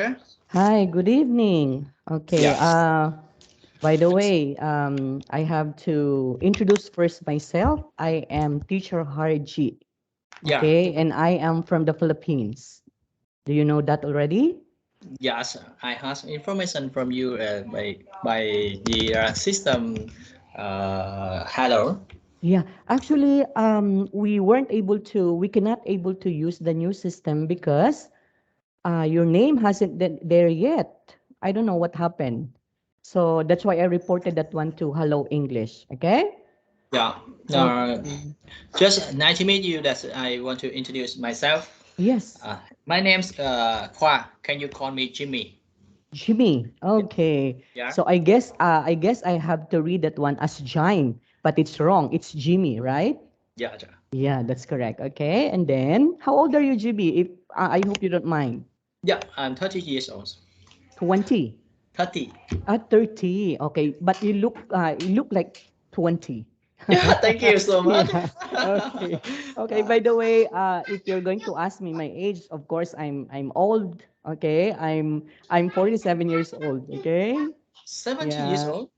Okay. Hi, good evening. Okay, Yeah. by the way, I have to introduce first myself. I am teacher Hargie, Yeah. okay, and I am from the Philippines. Do you know that already? Yes. I have information from you by the system. Hello. Yeah, actually, we cannot able to use the new system because your name hasn't been there yet. I don't know what happened. So that's why I reported that one to Hello English, okay? Yeah. Uh, Okay. just nice to meet you. That I want to introduce myself. Yes. My name's Khoa. Can you call me Jimmy? Jimmy. Okay. Yeah. So I guess I have to read that one as Jime, but it's wrong. It's Jimmy, right? Yeah. Yeah. Yeah, that's correct. Okay. And then how old are you, Jimmy? If I hope you don't mind. Yeah. I'm 30 years old. 20. 30. 30. Okay, but you look like 20. Yeah. Thank you so much. Yeah. Okay. Okay, by the way, if you're going to ask me my age, of course I'm old. Okay? I'm 47 years old, okay? 70 years Yeah. old.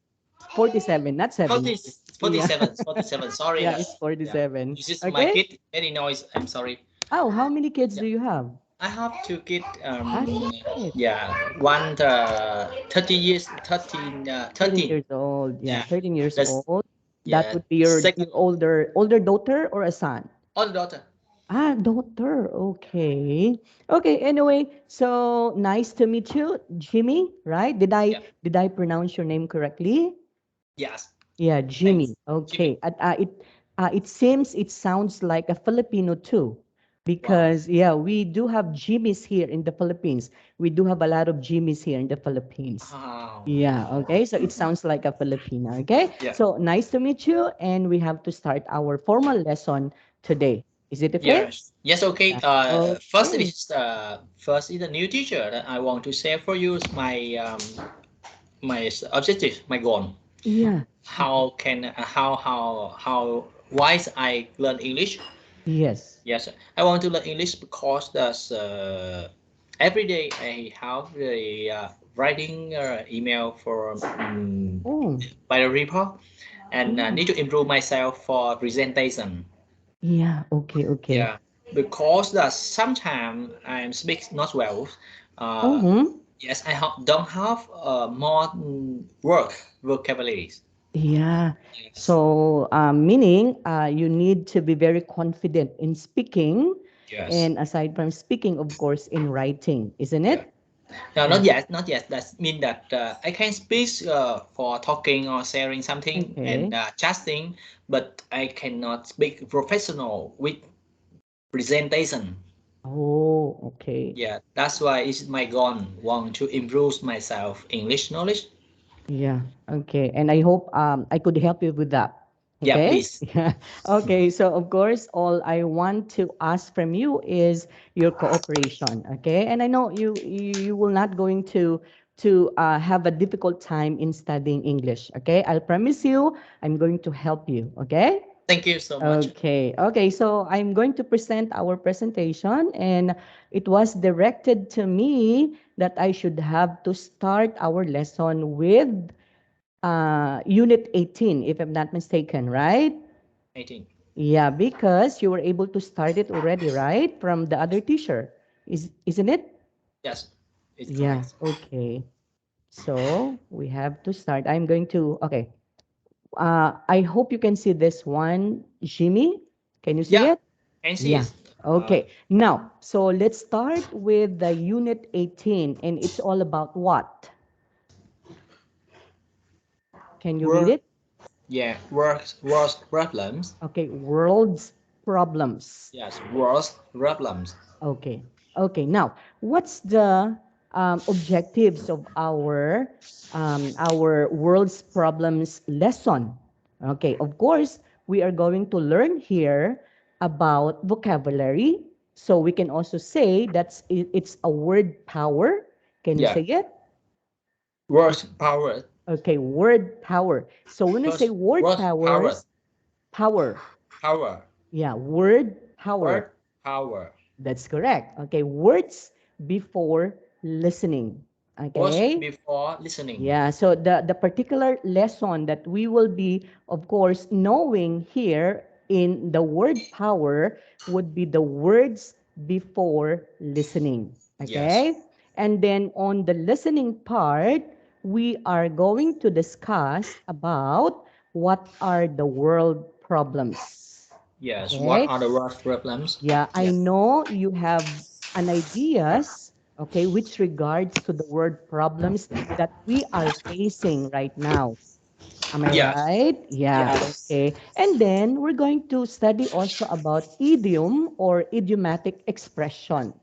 47, not 40, 70. Yeah. 47. 47. Sorry. Yeah, it's Yeah. 47. This is my Okay? kid. Any noise. I'm sorry. Oh, how many kids Yeah. do you have? I have two kids. Ah, two kids. Yeah. One 30 years, 13, 13 13. years old. Yeah, Yeah. 13 years That's, old. That yeah. would be your Second, older daughter or a son? older daughter. Ah, daughter. Okay. Okay, anyway, so nice to meet you, Jimmy, right? Did I Yeah. did I pronounce your name correctly? Yes. Yeah, Thanks. Jimmy. Jimmy. Okay. It seems it sounds like a Filipino too, Wow. because yeah, we do have Jimmys here in the Philippines. We do have a lot of Jimmys here in the Philippines. Wow. Yeah, okay. So it sounds like a Filipino, okay? Yeah. So nice to meet you, and we have to start our formal lesson today. Is it okay? Yes. Yes. Okay. Yeah. Okay. First is the new teacher that I want to share for you is my objective, my goal. Yeah. Okay. How can how wise I learn English? Yes. Yes, I want to learn English because that's every day I have the writing email for Oh, by the report and oh. need to improve myself for presentation. Yeah. Okay. Okay. Yeah, because that sometimes I speak not well. Uh, Mm-hmm. yes, don't have more work vocabularies. Yeah. Yes, So, meaning you need to be very confident in speaking, yes, and aside from speaking, of course, in writing, isn't yeah. it? No, Yeah. not yet, not yet. That means that I can speak for talking or sharing something and Okay. chatting, but I cannot speak professional with presentation. Oh, okay. Yeah, that's why it's my goal. Want to improve myself English knowledge. Yeah. Okay. And I hope I could help you with that. Yeah, Okay. please. Yeah. Okay. So of course, all I want to ask from you is your cooperation. Okay. And I know you will not going to have a difficult time in studying English. Okay. I'll promise you, I'm going to help you. Okay. Thank you so much. Okay. Okay. So I'm going to present our presentation, and it was directed to me that I should have to start our lesson with Unit 18, if I'm not mistaken, right? 18. Yeah, because you were able to start it already, right? From the other teacher. Isn't it? Yes, it's Yeah, correct. okay. So we have to start. I'm going to, okay. I hope you can see this one, Jimmy. Can you see Yeah, it? Yeah. NC. Uh, Okay. Now, so let's start with the Unit 18, and it's all about what? Can you read work. it? Yeah, work problems. Okay, world's problems. Yes, work problems. Okay. Okay. Now, what's the objectives of our world's problems lesson? Okay. Of course, we are going to learn here about vocabulary. So we can also say it's a word power. Can you Yeah, say it? work power. Okay, word power. So when I say First, word work power. powers, power. Power. Yeah, word power. Word power. That's correct. Okay, words before listening. Pause Okay. before listening. Yeah, so the particular lesson that we will be, of course, knowing here in the word power would be the words before listening. Yes. Okay? And then on the listening part, we are going to discuss about what are the world problems. Yes. What Okay? are the worst problems? Yeah, I Yes. know you have an ideas, okay, which regards to the word problems that we are facing right now. Am I Yes. right? Yeah, Yes. okay. And then we're going to study also about idiom or idiomatic expression.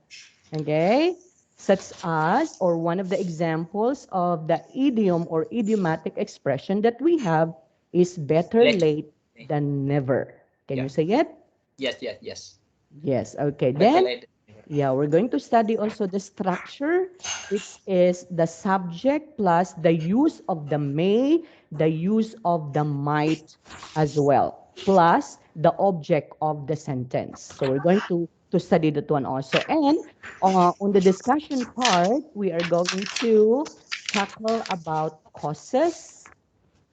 Okay? Such as, or one of the examples of the idiom or idiomatic expression that we have is better Let. late than never. Can Yeah. you say it? Yes. Yes. Yes. Yes, okay. Better Then, late. yeah, we're going to study also the structure, which is the subject plus the use of the may, the use of the might as well, plus the object of the sentence. So we're going to study that one also. And on the discussion part, we are going to tackle about causes,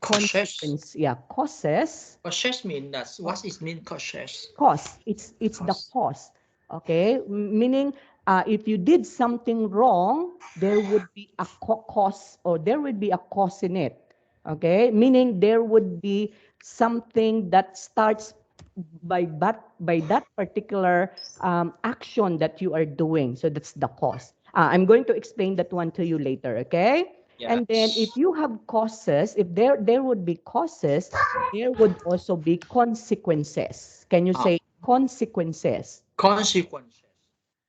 Cautious. consequence, yeah, causes, Cautious mean that's what is mean cautious. cost. It's the Cause. cost. Okay, meaning if you did something wrong, there would be a cost, or there would be a cost in it. Okay, meaning there would be something that starts by that particular action that you are doing. So that's the cost. I'm going to explain that one to you later. Okay. And then Yes. if you have causes, if there would be causes, there would also be consequences. Can you Ah. say consequences? Consequences.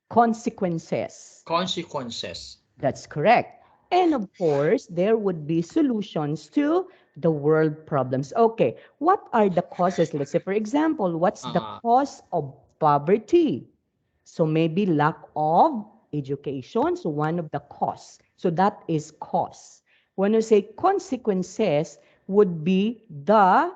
Consequences. Consequences. That's correct. And of course, there would be solutions to the world problems. Okay, what are the causes? Let's say, for example, what's the Uh, cause of poverty? So maybe lack of education. So one of the cause. So that is cause. When you say consequences, would be the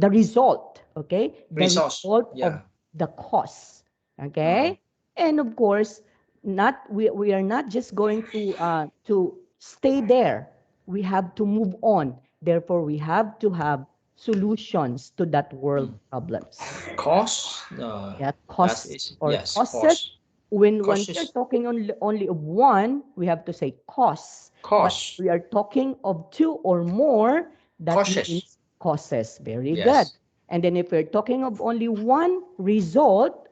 result. Okay, the resource. result of Yeah. the cause. Uh, Okay, and of course, not we are not just going to stay there. We have to move on. Therefore, we have to have solutions to that world mm. problems. Cause. Yeah, That costs is or yes. causes. Cause. When we are Causes. talking only of one, we have to say costs. But Cause. we are talking of two or more, that Causes. means causes. Very good. Yes. And then if we're talking of only one result,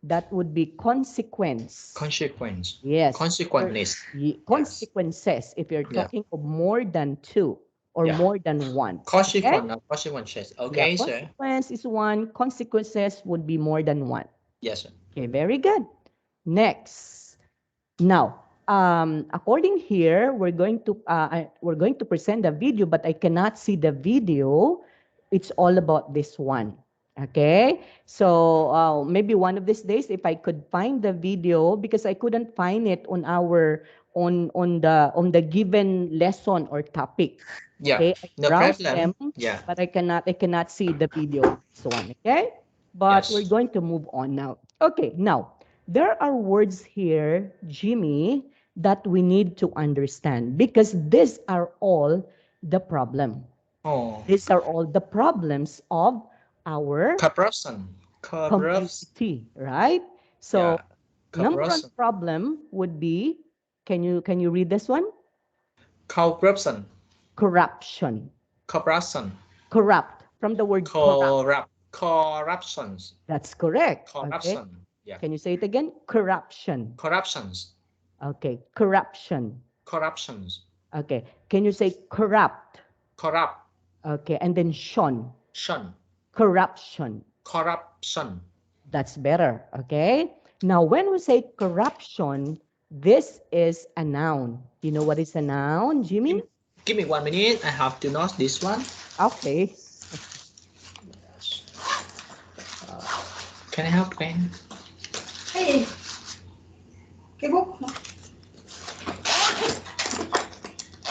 that would be consequence. Consequence. Yes. Consequently. Yes. Consequences if you're Yeah. talking of more than two or Yeah. more than one. Okay? Consequence. Consequences. Yeah, Okay, sir. consequence is one, consequences would be more than one. Yes, sir. Okay, very good. Next. Now, according here, we're going to present the video, but I cannot see the video. It's all about this one. Okay, so maybe one of these days, if I could find the video, because I couldn't find it on our on the given lesson or topic. Yeah. Okay, I No browse problem. them, Yeah. but I cannot see the video of this one. Okay, but we're Yes. going to move on now. Okay, now there are words here, Jimmy, that we need to understand because these are all the problem. Oh. These are all the problems of our Corruption. Corruption. community, right? So Yeah. number one Corruption. problem would be, can you read this one? Corruption. Corruption. Corruption. Corrupt from the word corrupt. Corruptions. That's correct. Okay. Corruption. Yeah. Can you say it again? Corruption. Corruptions. Okay. Corruption. Corruptions. Okay. Can you say corrupt? Corruption. Okay. And then shun. Corruption. Corruption. That's better. Okay. Now, when we say corruption, this is a noun. You know what is a noun, Give, Jimmy? give me 1 minute. I have to note this one. Okay. Yes. Can I have pen? Hey, cái bút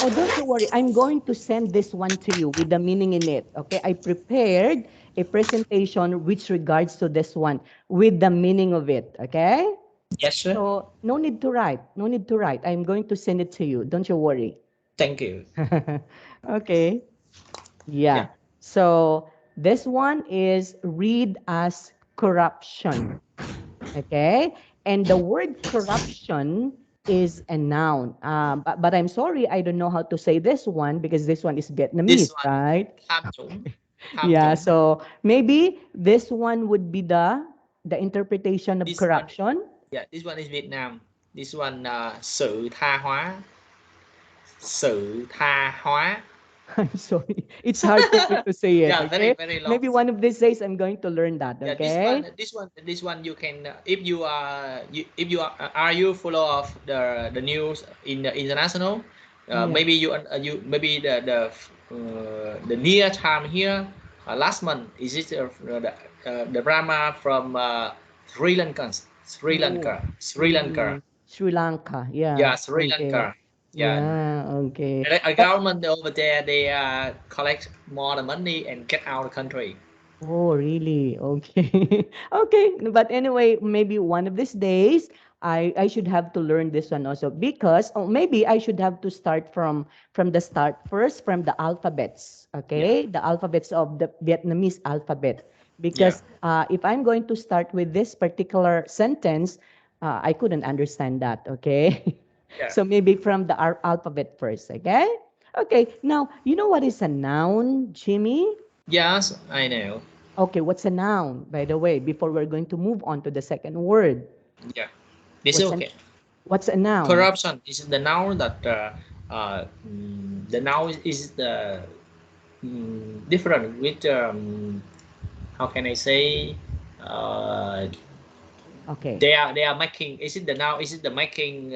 Oh, don't you worry. I'm going to send this one to you with the meaning in it. Okay. I prepared a presentation which regards to this one with the meaning of it. Okay. Yes, sir. So no need to write. No need to write. I'm going to send it to you. Don't you worry. Thank you. Okay. Yeah. Yeah. So this one is read as corruption. Okay. And the word corruption is a noun. But I'm sorry, I don't know how to say this one because this one is This Vietnamese, one, right? tham nhũng, tham Yeah. nhũng. So maybe this one would be the interpretation of This one, corruption. yeah, this one is Việt Nam. This one, sự tha hóa, sự tha hóa. I'm sorry. It's hard for me to say it, Yeah, very okay? very long. Maybe one of these days I'm going to learn that, Yeah, okay? this one you can, if you if you are you follow of the news in the international, Yeah. maybe you maybe the near time here, last month is it the drama from Sri Oh, Lanka, Sri Lanka, Sri Lanka. yeah, Yeah. Sri Okay. Lanka, yeah. Yeah. Okay. A But government over there, they collect more the money and get out of the country. oh, really? Okay. Okay. But anyway, maybe one of these days I should have to learn this one also because oh, maybe I should have to start from the start first from the alphabets, Yeah, okay? The alphabets of the Vietnamese alphabet. yeah, Because if I'm going to start with this particular sentence, I couldn't understand that, okay? yeah. So maybe from the alphabet first, okay? Okay, now, you know what is a noun, Jimmy? Yes, I know. Okay, what's a noun, by the way, before we're going to move on to the second word? Yeah, this is What's an okay. what's a noun? Corruption is the noun that the noun is the different with how can I say uh, Okay. they are making, is it the noun, is it the making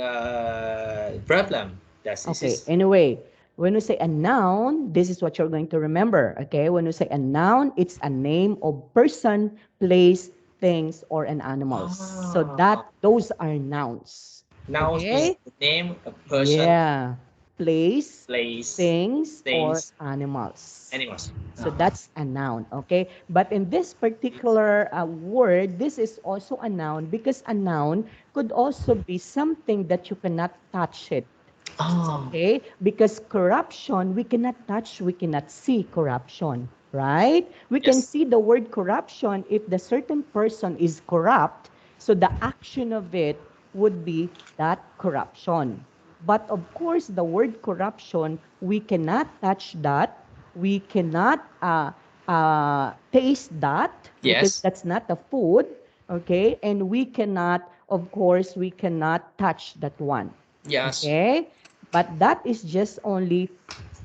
problem that this Okay. is Anyway, when we say a noun, this is what you're going to remember. Okay. When we say a noun, it's a name of person, place, things, or an animals. So ah, that those are nouns. noun is Okay. the name of person, Yeah. Place, place, things, or things, animals. animals. So that's a noun, okay? But in this particular word, this is also a noun because a noun could also be something that you cannot touch it, Oh, okay? Because corruption, we cannot touch, we cannot see corruption, right? We can yes, see the word corruption if the certain person is corrupt, so the action of it would be that corruption. But of course, the word corruption, we cannot touch that, we cannot taste that because yes, that's not the food, okay? And we cannot, of course, we cannot touch that one, yes, okay? But that is just only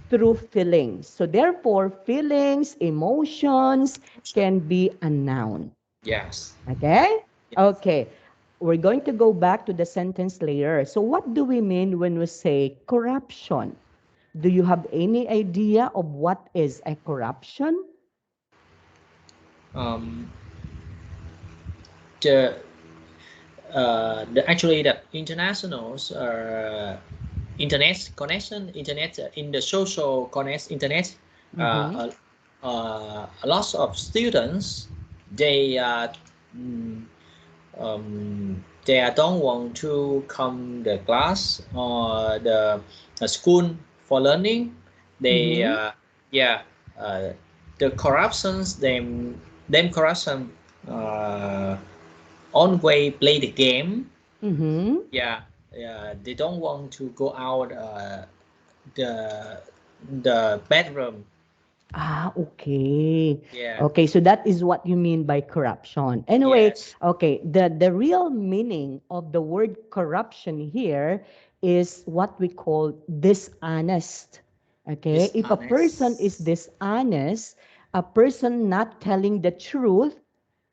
through feelings. So therefore, feelings, emotions can be a noun. yes. Okay? Okay. We're going to go back to the sentence later. So what do we mean when we say corruption? Do you have any idea of what is a corruption? Um, the the actually the internationals internet connection, internet in the social connect internet, Mm-hmm. a lot of students, they mm, they don't want to come the class or the school for learning. They Mm-hmm. yeah, uh, the corruptions, them corruption uh, on way play the game. Mm-hmm. Yeah, yeah, they don't want to go out the the bedroom. Ah, okay. Yeah, Okay, so that is what you mean by corruption. Anyway, yes, okay, the real meaning of the word corruption here is what we call dishonest. Okay, if a person is dishonest. dishonest, a person not telling the truth,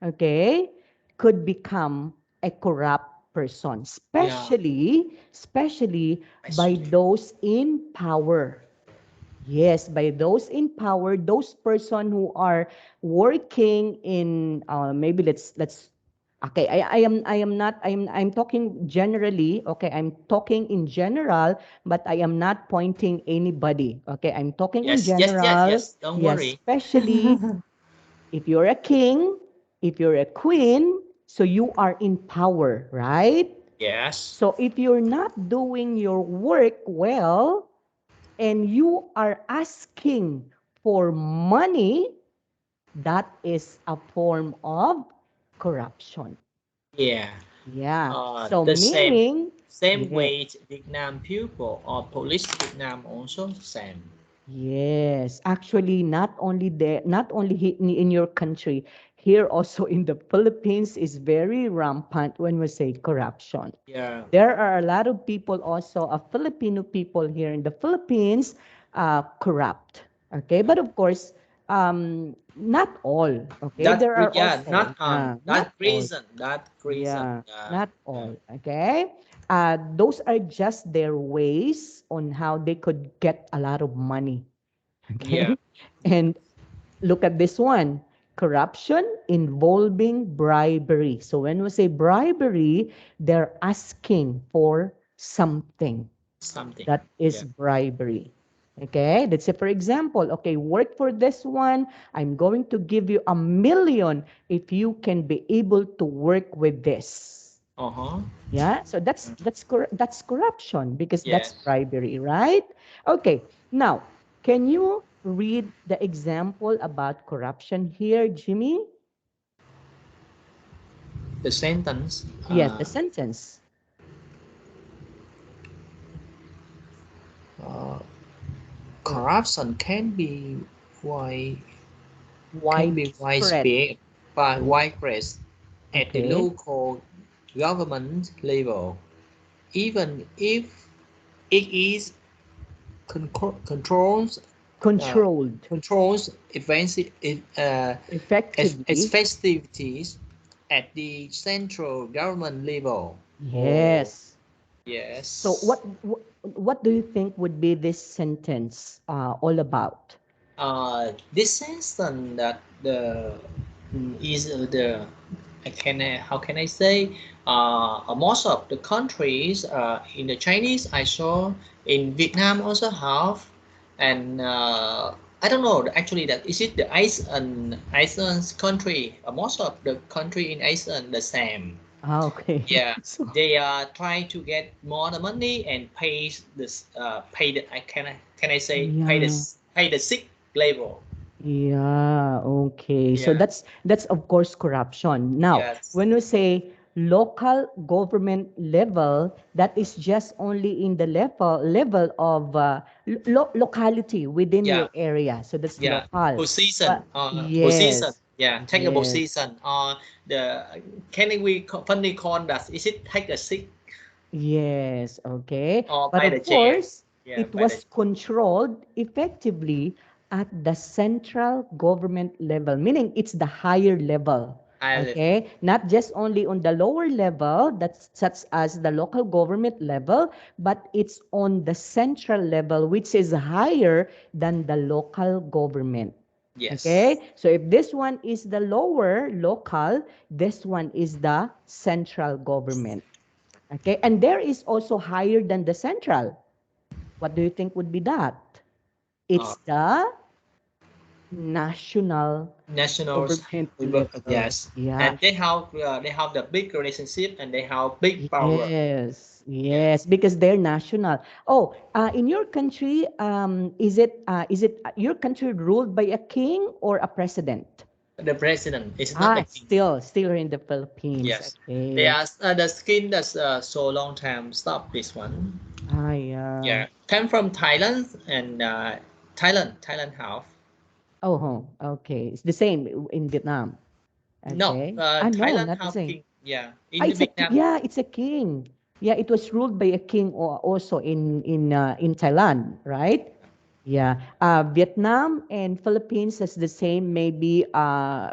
okay, could become a corrupt person, Yeah, especially by actually, those in power. Yes, by those in power, those person who are working in maybe let's okay, I am not I'm talking generally, okay, I'm talking in general, but I am not pointing anybody. Okay, I'm talking in yes, yes, yes, general. yes. Don't Yes, worry. especially if you're a king, if you're a queen, So you are in power, right? Yes. So if you're not doing your work well and you are asking for money, that is a form of corruption. Yeah. Yeah. So The meaning, same yeah, way Vietnam people or police Vietnam also same. yes, actually, not only there, not only in your country, here also in the Philippines is very rampant when we say corruption. Yeah. There are a lot of people also, Filipino people here in the Philippines, corrupt. Okay, but of course, not all. Okay, there are Yeah, also, yeah, not that all. reason, that reason. Yeah, not all. Okay. Those are just their ways on how they could get a lot of money. Yeah. Okay. And look at this one, corruption involving bribery. So when we say bribery, they're asking for something. Something. That is Yeah. bribery. Okay, let's say, for example, okay, work for this one. I'm going to give you 1 million if you can be able to work with this. Uh-huh. Yeah, so that's corruption because that's Yes. bribery, right? Okay, now can you read the example about corruption here, Jimmy? The sentence, Yes, the sentence. uh, Oh, corruption wide can be widespread. widespread by widespread at the Okay, local government level, even if it is controls uh, controlled controls offensive as effectively. festivities at the central government level. Oh, Yes. So yes. what do you think would be this sentence all about? This says then that the is the I can how can I say most of the countries in the Chinese I saw in Vietnam also have and I don't know actually that is it the Iceland country most of the country in Iceland the same. Okay. Yeah, So they are trying to get more the money and pay the can I say yeah. pay the sick labor. Yeah, okay. So Yeah. that's of course corruption. Now, Yes. when we say local government level, that is just only in the level of locality within Yeah. your area. So that's Yeah. local. Position. But Position. yes, Yeah. Take a yes, position. The can we funny call that? Is it take a sick yes, okay. or But by of the chair? course, Yeah. it By the was controlled effectively at the central government level, meaning it's the higher level. island. Okay, not just only on the lower level, that's such as the local government level, but it's on the central level, which is higher than the local government. Yes. Okay, so if this one is the lower local, this one is the central government. Okay, and there is also higher than the central. What do you think would be that? Uh, It's the national nationals. government We work. level. Yes. Yeah. And they have the big relationship and they have big power. Yes. Yes. Yes. Because they're national. Oh, in your country, is it your country ruled by a king or a president? The president is not the Ah, king. still in the Philippines. Yes, they Okay. are the skin that's so long time. Stop this one. Ah, yeah. Yeah, came from Thailand and Thailand half. Oh, okay. It's the same in Vietnam. No, Okay. Ah, no, Thailand not the half same. king. Yeah, Ah, in the Vietnam. yeah, it's a king. Yeah, it was ruled by a king also in Thailand, right? Yeah. Vietnam and Philippines has the same maybe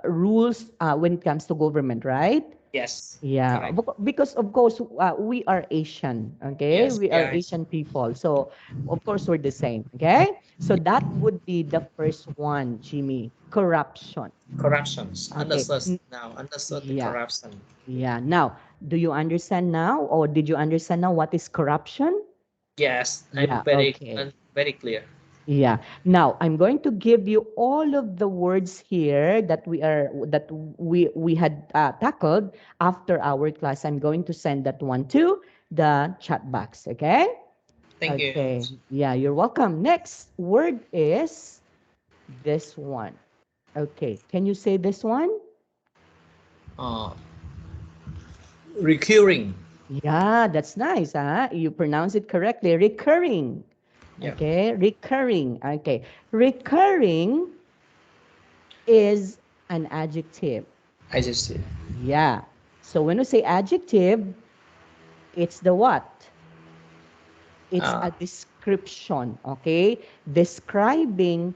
rules when it comes to government, right? Yes, Yeah, correct. because of course we are Asian, okay? Yes, We are yeah, Asian people. So of course we're the same, okay? So that would be the first one, Jimmy. Corruption. corruptions. Okay. Understood now. Understood the Yeah. corruption. Yeah. Now, do you understand now, or did you understand now what is corruption? Yes, Yeah. Okay. I'm very clear. Yeah. Now I'm going to give you all of the words here that we had tackled after our class. I'm going to send that one to the chat box. Okay. Thank you. Okay. Yeah, you're welcome. Next word is this one. Okay. Can you say this one? Uh, recurring. Yeah, that's nice. You pronounce it correctly. Recurring. Yeah. Okay. Recurring. Okay. Recurring is an adjective. I just see. Yeah. So when we say adjective, it's the what? It's Uh, a description, okay? Describing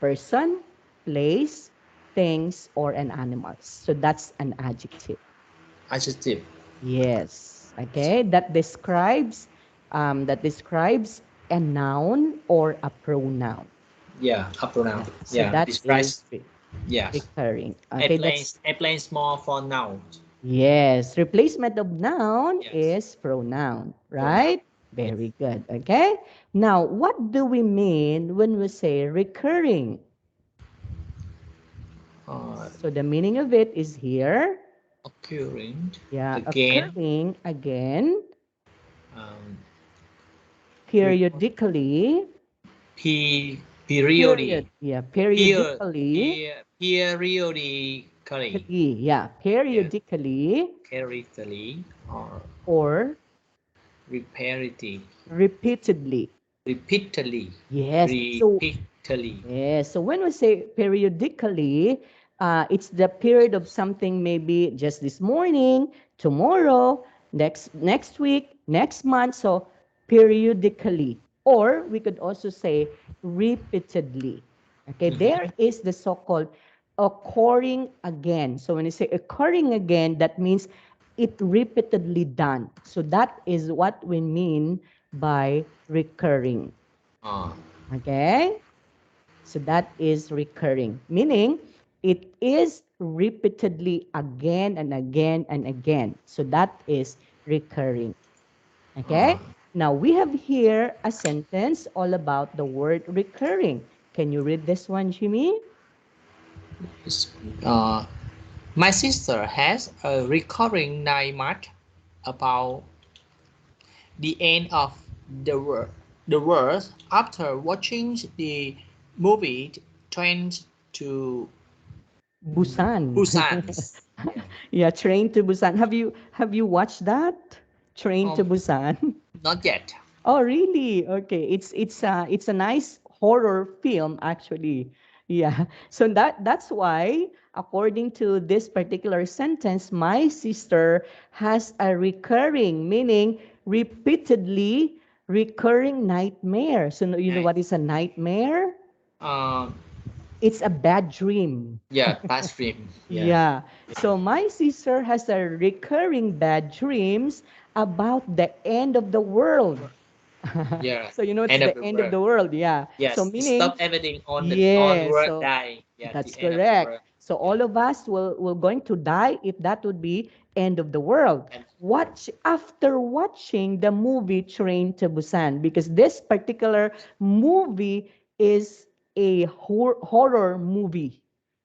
person, place, things, or an animal. So that's an adjective. adjective. Yes. Okay. That describes a noun or a pronoun. Yeah. A pronoun. So Yeah. that is Describes. Yeah. recurring. Okay. That's Airplane small for noun. yes. Replacement of noun Yes. is pronoun, Pronoun. right? Yes. Very good. Okay. Now, what do we mean when we say recurring? Uh, So the meaning of it is here. occurring Yeah, again. occurring again, Um, record. periodically, Periodically. yeah, Period. periodically, Periodically. yeah, Yes. periodically, Periodically or or repetitively. repeatedly. Repeatedly. Yes. So Repeatedly. yeah, so when we say periodically, it's the period of something maybe just this morning, tomorrow, next week, next month. So periodically, or we could also say repeatedly. Okay, there Mhm. is the so-called occurring again. So when you say occurring again, that means it repeatedly done. So that is what we mean by recurring. Uh, Okay. So that is recurring, meaning it is repeatedly again and again and again. So that is recurring. uh, Okay? Now we have here a sentence all about the word recurring. Can you read this one, Jimmy? uh, my sister has a recurring nightmare about the end of the world after watching the movie Train to Busan. Busan. Yeah. Yeah, Train to Busan. Have you watched that? Train to Um, Busan? not yet. Oh, really? Okay. It's a nice horror film actually. Yeah. So that's why according to this particular sentence, my sister has a recurring, meaning repeatedly recurring nightmare. So you know Right. what is a nightmare? Um, It's a bad dream. yeah, bad stream. Yeah. Yeah. So my sister has a recurring bad dreams about the end of the world. Yeah. So you know it's End of the the end of world. the world, yeah. So Yes, it meaning stopped everything on yeah, world so die. Yeah, that's the end of the correct. world. So Yeah. all of us will going to die if that would be end of the world. And Watch after watching the movie Train to Busan because this particular movie is a horror movie.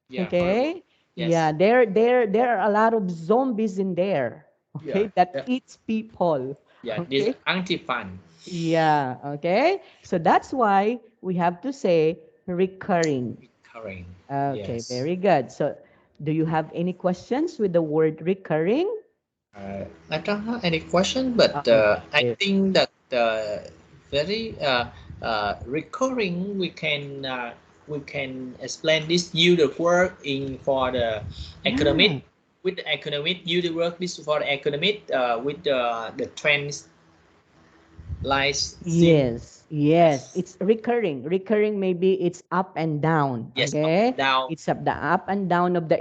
yeah, horrible. Okay? Yeah, Yes. there are a lot of zombies in there. Yeah. Okay, that Yeah. eats people. Yeah. This Okay? anti-fun. Yeah, okay. So that's why we have to say recurring. Recurring. Okay, Yes. very good. So do you have any questions with the word recurring? I don't have any question, but I Okay. think that very recurring we can explain this use the word in for the Yeah. economic with the economic use the word this for the economic with the trends like seen. Yes, yes, Yes, it's recurring. Recurring maybe it's up and down. yes, up and Okay, down. it's up the up and down of the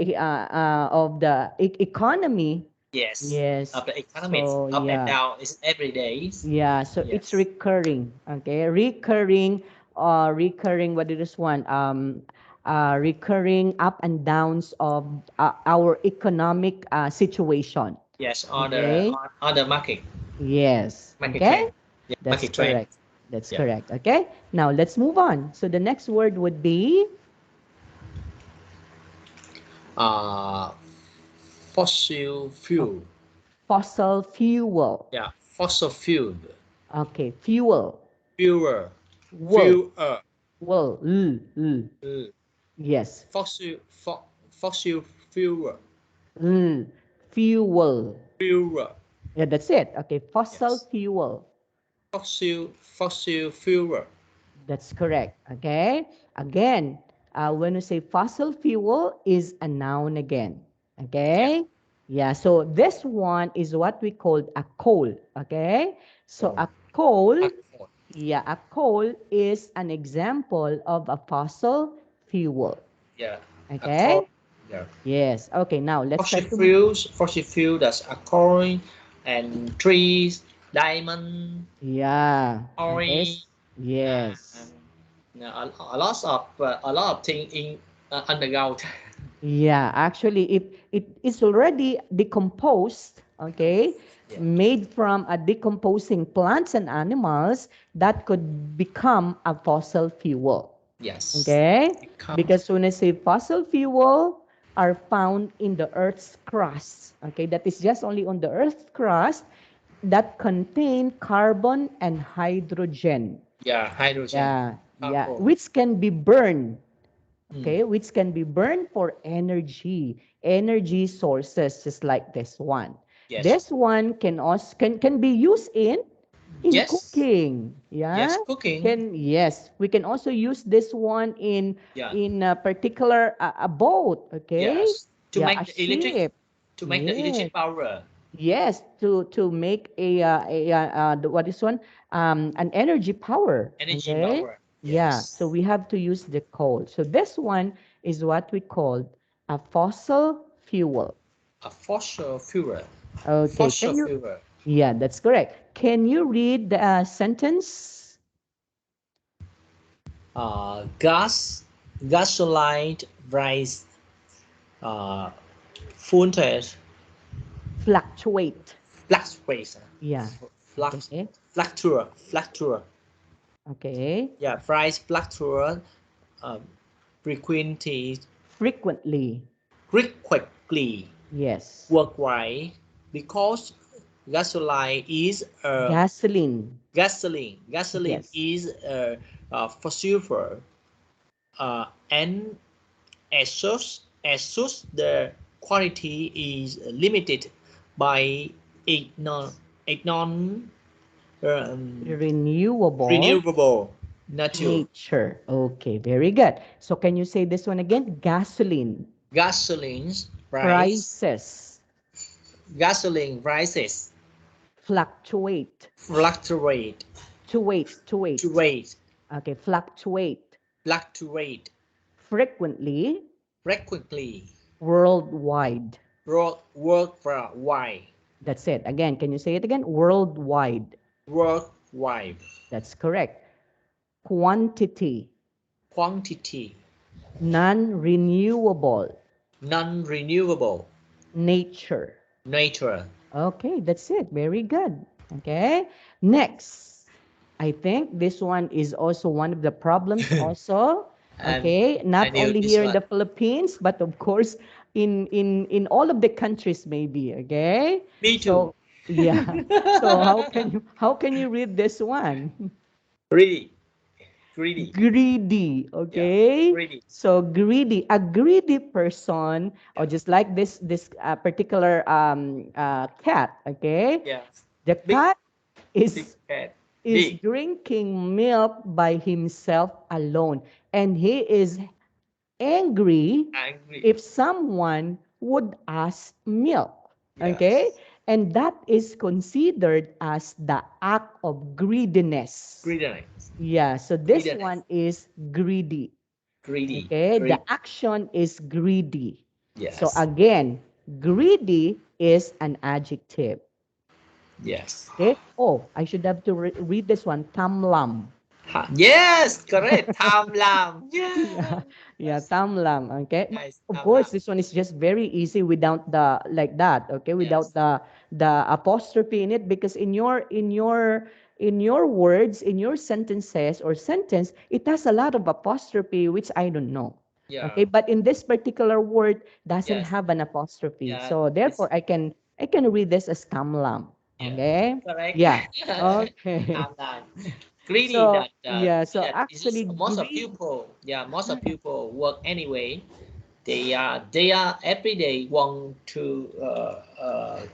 economy. Yes, of Yes. the economic So up and yeah, down is every day. yeah. So it's Yes, recurring. Okay, recurring. Recurring. What is this one? Recurring up and downs of our economic situation. yes, Okay. on the market Yes. market Okay. trend. Yeah, That's market trend. correct. That's Yeah. correct. Okay. Now let's move on. So the next word would be Uh, fossil uh, fuel. fossil fuel. Yeah, fossil fuel. Okay. Fuel. Fuel. Wool. Fuel. Wool. L. L. Uh, Yes. fossil fuel. L. Fuel. Fuel. Yeah, that's it. Okay. Fossil Yes. fuel. Fossil fuel. That's correct. Okay. Again, when we say fossil fuel is a noun again. Yeah. Okay. Yeah. So this one is what we call a coal. Okay. So Oh. a coal, Accord. yeah, a coal is an example of a fossil fuel. Yeah. Accord. Okay. Yeah. Yes. Okay. Now let's try Fossil to. fuels. Fossil fuel. That's accord and trees, diamond, Yeah. Okay. orange, and Yes. a lot of things in underground. Yeah, actually, if it is already decomposed, okay, Yeah. made from a decomposing plants and animals, that could become a fossil fuel. Yes. Okay? It comes. Because when I say fossil fuel are found in the Earth's crust, okay, that is just only on the Earth's crust that contain carbon and hydrogen. Yeah. Hydrogen. Yeah, yeah, Carbon. which can be burned, Mm. okay, which can be burned for energy sources, just like this one. Yes. This one can also can be used in Yes. cooking. Yeah, Yes. Cooking. can, yes, we can also use this one Yeah. in a particular a boat. Okay, Yes. To yeah, a make the electric. ship. To make the Yes, electric power. yes, to make what is one, an energy power. Energy Okay, power. yeah. So Yes. we have to use the coal. So this one is what we call a fossil fuel. A fossil fuel. Okay, Fossil can you? fuel. Yeah, that's correct. Can you read the sentence? Gasoline rise. Uh, Footage. Fluctuate. Fluctuate. Yeah. Flux. Okay. Fluctuate. Okay. Yeah, price fluctuate um, frequency Frequently. quickly Yes. worldwide because gasoline is Gasoline. gasoline Yes. is fossil fuel and as such the quantity is limited by a non Renewable renewable nature. nature. Okay, very good. So can you say this one again? Gasoline Gasoline's price prices gasoline prices fluctuate. fluctuate To wait, to to wait. rate Okay, fluctuate fluctuate frequently frequently worldwide. worldwide That's it. Again, can you say it again? Worldwide. worldwide That's correct. Quantity, quantity non-renewable non-renewable nature. nature. Okay, that's it. Very good. Okay. Next, I think this one is also one of the problems also. And Okay, I not knew only this here in one. the Philippines, but of course in all of the countries maybe. Okay. Me too. So yeah. So how can you read this one? Greedy, greedy. Greedy, Yeah, okay? greedy. So greedy, a greedy person, or Yeah, just like this particular cat, okay? yeah. The Big, cat big is cat. is Big, drinking milk by himself alone, and he is angry angry. if someone would ask milk. Okay? Yes. And that is considered as the act of greediness. Greediness, Yeah, so this greediness. one is greedy. Greedy, Okay, the greedy. action is greedy. So Yes, again, greedy is an adjective. yes. Okay. Oh, I should have to read this one. Tamlam. Yes, correct. Tham lam. Yeah, yeah, Yes, tamlam. Okay. nice. Of Tham lam. course, this one is just very easy without the like that. Okay, without Yes, the the apostrophe in it, because in your words, in your sentences or sentence, it has a lot of apostrophe, which I don't know. Yeah. Okay, but in this particular word doesn't Yes. have an apostrophe. Yeah. So It's therefore I can read this as tamlam. yeah. Okay? Correct. Yeah. Okay. Timeline. Greedy So that yeah, so that is just actually most of greed. people. Yeah, most of people work anyway. They are every day want to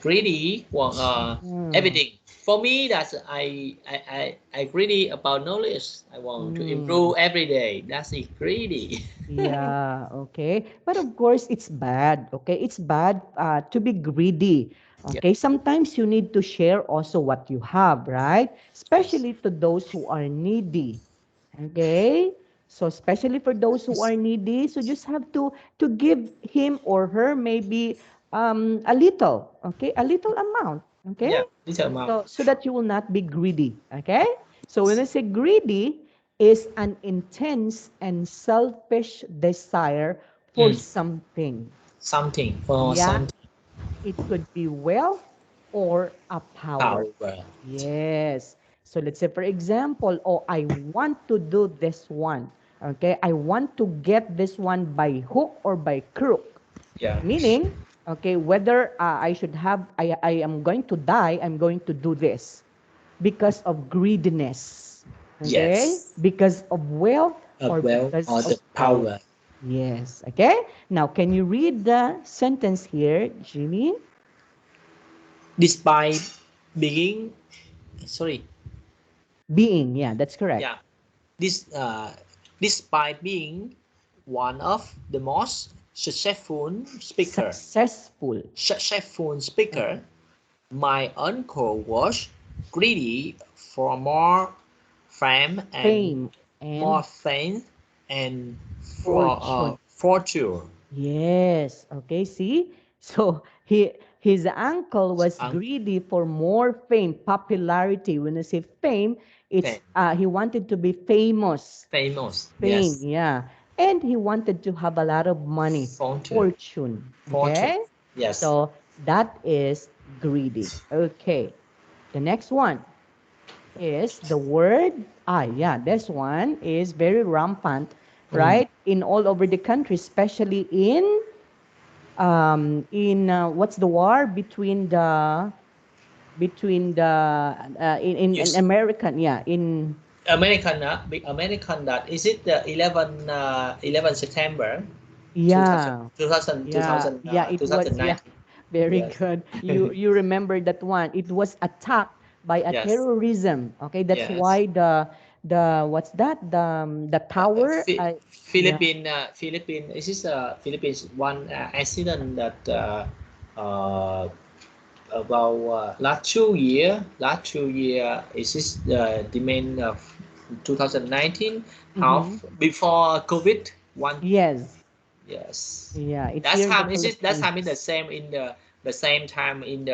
greedy want Mm, everything. For me, that's I greedy about knowledge. I want to mm. improve every day. That's it, greedy. Yeah, okay. But of course, it's bad, okay? It's bad to be greedy, Yeah. okay? Sometimes you need to share also what you have, right? Yes. Especially to those who are needy, okay? So especially for those who are needy, so just have to give him or her maybe a little, okay? A little amount, okay? Yeah. Little amount. So that you will not be greedy, okay? So when I say greedy, is an intense and selfish desire for Mm. something. Something for Yeah, some it could be wealth or a power. power. Yes. So let's say, for example, oh, I want to do this one. Okay, I want to get this one by hook or by crook. Yeah. Meaning, okay, whether I am going to die, I'm going to do this because of greediness, okay? Yes. Because of wealth or Well, because or of the power. power. Yes, okay? Now, can you read the sentence here, Jimmy? Despite being sorry. Being, yeah, that's correct. Yeah. This despite being one of the most Successful. successful Okay. speaker, my uncle was greedy for more fame and Fame more and fame and for fortune. fortune. Yes. Okay. See, so his uncle was Um, greedy for more fame, popularity. When I say fame, it's fame, he wanted to be famous. famous. Fame, Yes, yeah. And he wanted to have a lot of money, fortune, fortune. fortune. Okay. Yes, So that is greedy. Okay. The next one is the word yeah, this one is very rampant, mm. right, in all over the country, especially in what's the war in Yes. American, yeah, in American, American that is it the 11 September 2000, yeah, yeah, it was, yeah. 2019. Very Yes. good. You remember that one. It was attacked by a Yes. terrorism. Okay, that's Yes. why the what's that? The tower. Yeah. Philippine. This is Philippines one accident that uh, about last 2 year is this the main of 2019 Mm-hmm. half before COVID one. Yes. Yes, Yeah. It's that's here in the time. Is it that time in the Philippines. same in the same time in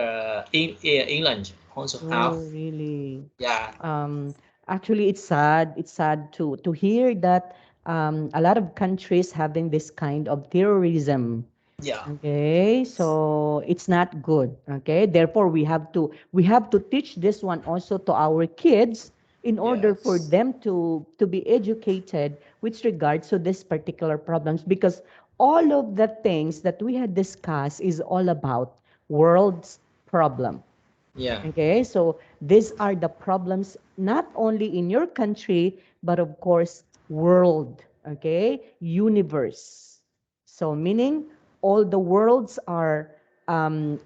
England also Oh, have. really? Yeah. Um, Actually, it's sad. It's sad to hear that a lot of countries having this kind of terrorism. Yeah. Okay, so it's not good. Okay, therefore we have to teach this one also to our kids in order for Yes. them to be educated with regards to this particular problems, because all of the things that we had discussed is all about world's problem. Yeah. Okay, so these are the problems not only in your country, but of course, world, okay, universe. So, meaning all the worlds are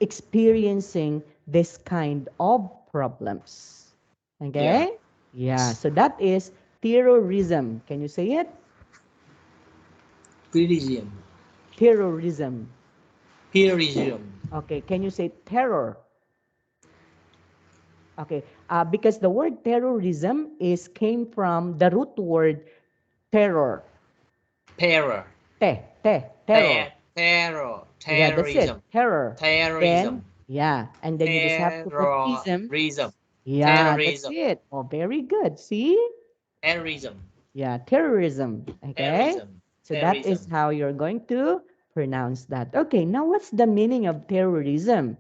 experiencing this kind of problems. Yeah. Okay, yeah, so that is terrorism. Can you say it? Criticism. Terrorism. Heroism. Okay, can you say terror? Okay, because the word terrorism is came from the root word terror. Terror. Terror. Terror. Yeah, that's it. Terrorism. Terror. Then, Terrorism. yeah, and then you just have to put ism. Terrorism. Yeah, that's Terrorism. it. Oh, very good. See? Terrorism. Yeah, terrorism. Okay? Terrorism. So that is Terrorism. how you're going to pronounce that. Okay, now what's the meaning of terrorism?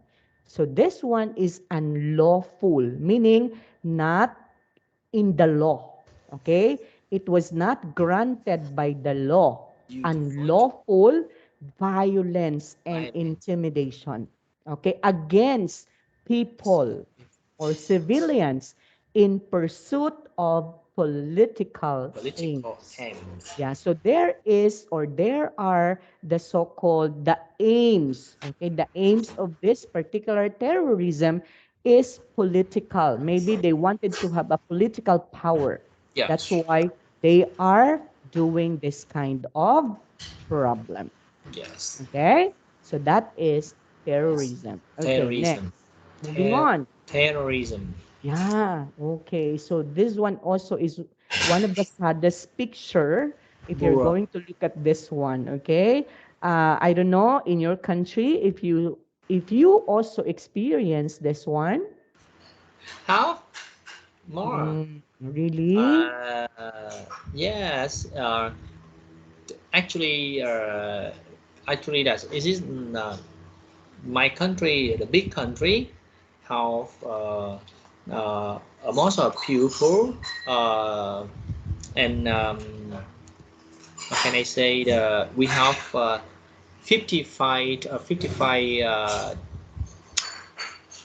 So this one is unlawful, meaning not in the law. Okay? It was not granted by the law. Beautiful. Unlawful violence and Violence. intimidation. Okay? Against people or So civilians in pursuit of political political aims. aims. Yeah, so there is or there are the so-called the aims. Okay, the aims of this particular terrorism is political. Maybe they wanted to have a political power. That's Yes. why they are doing this kind of problem. Yes. Okay, so that is terrorism. Okay, next, Terrorism. moving on. Terrorism. Yeah, okay. So this one also is one of the saddest picture if you're Bura. going to look at this one, okay? I don't know in your country if you also experience this one. How? More. Really? Uh, yes. Actually, actually, that's it is my country, the big country, have most of people, and how can I say we have 55, 55.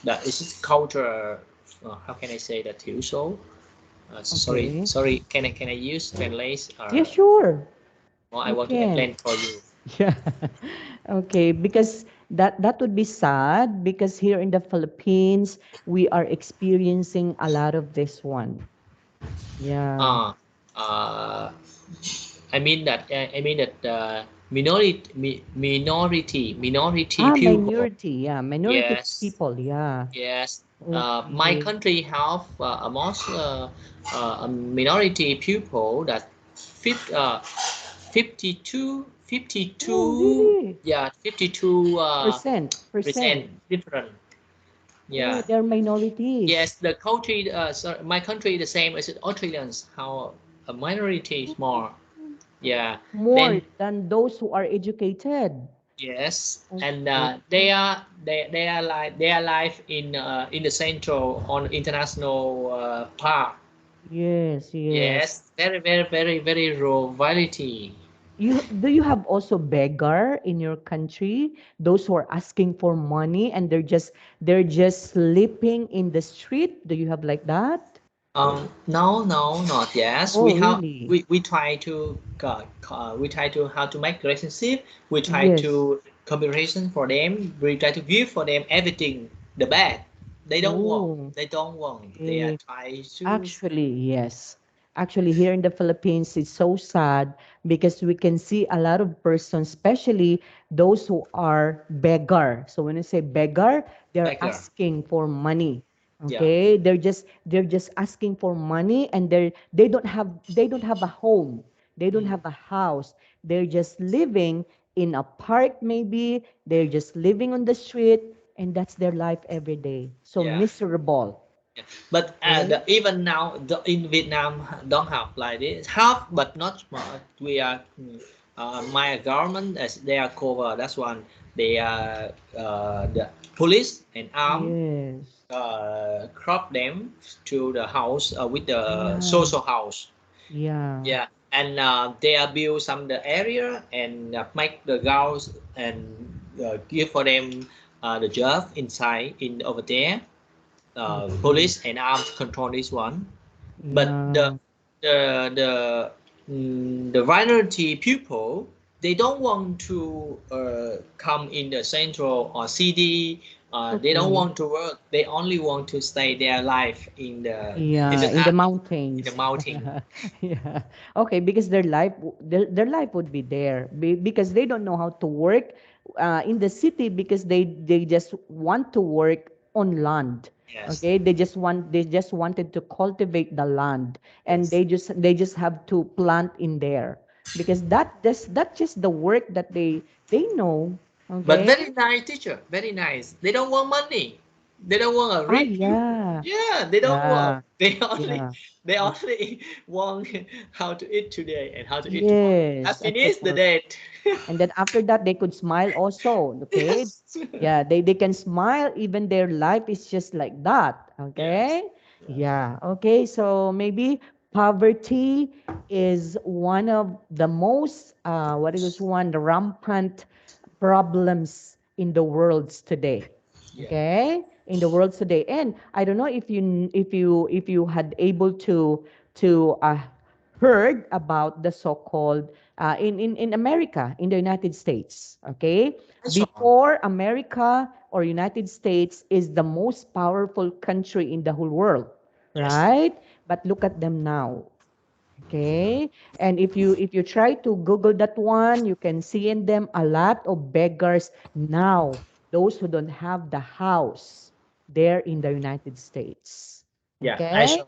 That is culture. How can I say that? Thiểu số. Sorry, Okay. sorry. Can I use translate? Yeah, sure. Or I You want to can. explain for you. Yeah. Okay, because that would be sad because here in the Philippines we are experiencing a lot of this one. Yeah. Uh, uh, I mean that minority people. Minority. Yeah, minority Yes, people. Yeah. yes. My Okay. country have a most a minority people that fif- uh, 52, Oh, 52, really? yeah, 52 Percent. percent different. Oh, Yeah. they're minorities. Yes, the country, sorry, my country the same as Australians. How a minority is more. Yeah. More Then than those who are educated. yes, and Okay. they are live in the central on international park. Yes, yes. Yes, very very low variety. Do you have also beggar in your country? Those who are asking for money and they're just sleeping in the street. Do you have like that? No, no, not yes. Oh, really? We try to we try to how to make relationship. We try Yes. to communication for them. We try to give for them everything the best. They don't want. Oh, They don't want. They are okay. trying to. Actually, yes. Actually, here in the Philippines, it's so sad because we can see a lot of persons, especially those who are beggar. So when you say beggar, they're Beggar. asking for money. Yeah. Okay, they're just asking for money, and they don't have a home. They don't Mm, have a house. They're just living in a park, maybe. They're just living on the street, and that's their life every day. So yeah. miserable. Yeah. But Okay. even now in Vietnam don't have like this. Have but not much. We are my government as they are cover. That's one. They are the police and arm Yes. crop them to the house with the Yeah. social house. Yeah. Yeah, and they are build some the area and make the girls and give for them the job inside in over there. Okay. Police and armed control this one, but Yeah. the the minority people they don't want to come in the central or city. They don't Okay. want to work. They only want to stay their life in Yeah, the in the in the mountains. mountain. Yeah. Okay, because their life would be there because they don't know how to work in the city because they just want to work on land. Yes, Okay, they just wanted to cultivate the land, and yes. they just have to plant in there because that's just the work that they know. But Okay. very nice teacher, very nice. They don't want money. They don't want to Ah, read you. yeah. Yeah, they don't want. Yeah. They only Yeah. they only want how to eat today and how to eat tomorrow. That Yes, at the finished the correct. date. And then after that, they could smile also. Okay. Yes. Yeah, they can smile, even their life is just like that. Yes. Okay. Yes. Yeah. Okay. So maybe poverty is one of the most, what is one, rampant problems in the worlds today. Yeah. Okay, in the world today. And I don't know if you had able to heard about the so-called in America, in the United States. Okay, I saw. before, America or United States is the most powerful country in the whole world, Yes. right? But look at them now. Okay. And if you try to Google that one, you can see in them a lot of beggars now, those who don't have the house there in the United States. Yeah, I Okay? saw.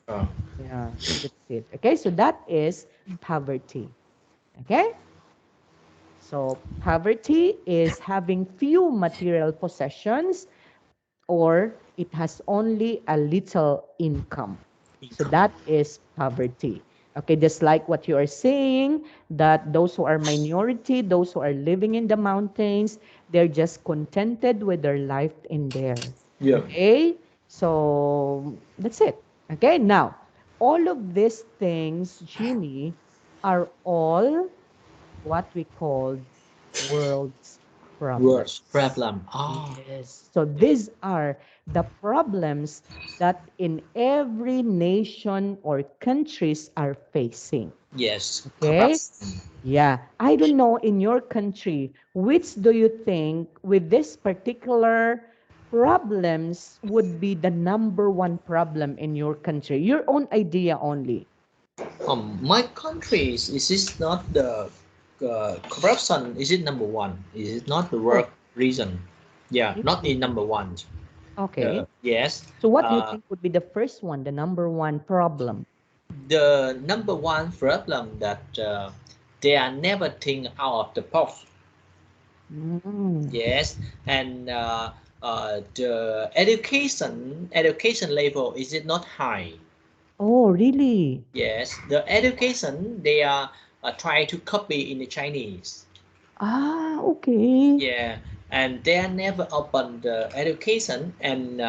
Saw. Yeah, so that's it. Okay, so that is poverty. Okay? So poverty is having few material possessions, or it has only a little income. So Income. that is poverty. Okay, just like what you are saying, that those who are minority, those who are living in the mountains, they're just contented with their life in there. Yeah. Okay, so that's it. Okay, now, all of these things, Jeannie, are all what we call world's Words. problems. Problem. Ah. Yes. So these are the problems that in every nation or countries are facing. Yes. Okay? Corruption. Yeah. I don't know in your country, which do you think with this particular problems would be the number one problem in your country? Your own idea only. My country is this not the corruption? Is it number one? Is it not the Oh, work reason? Yeah, not really? in number one. Okay. Yes. So what do you Uh, think would be the first one, the number one problem? the number one problem that they are never think out of the box. Mm. Yes, and the education level is it not high? Oh, really? Yes, the education they are trying to copy in the Chinese. Ah, okay. Yeah, and they are never open the education, and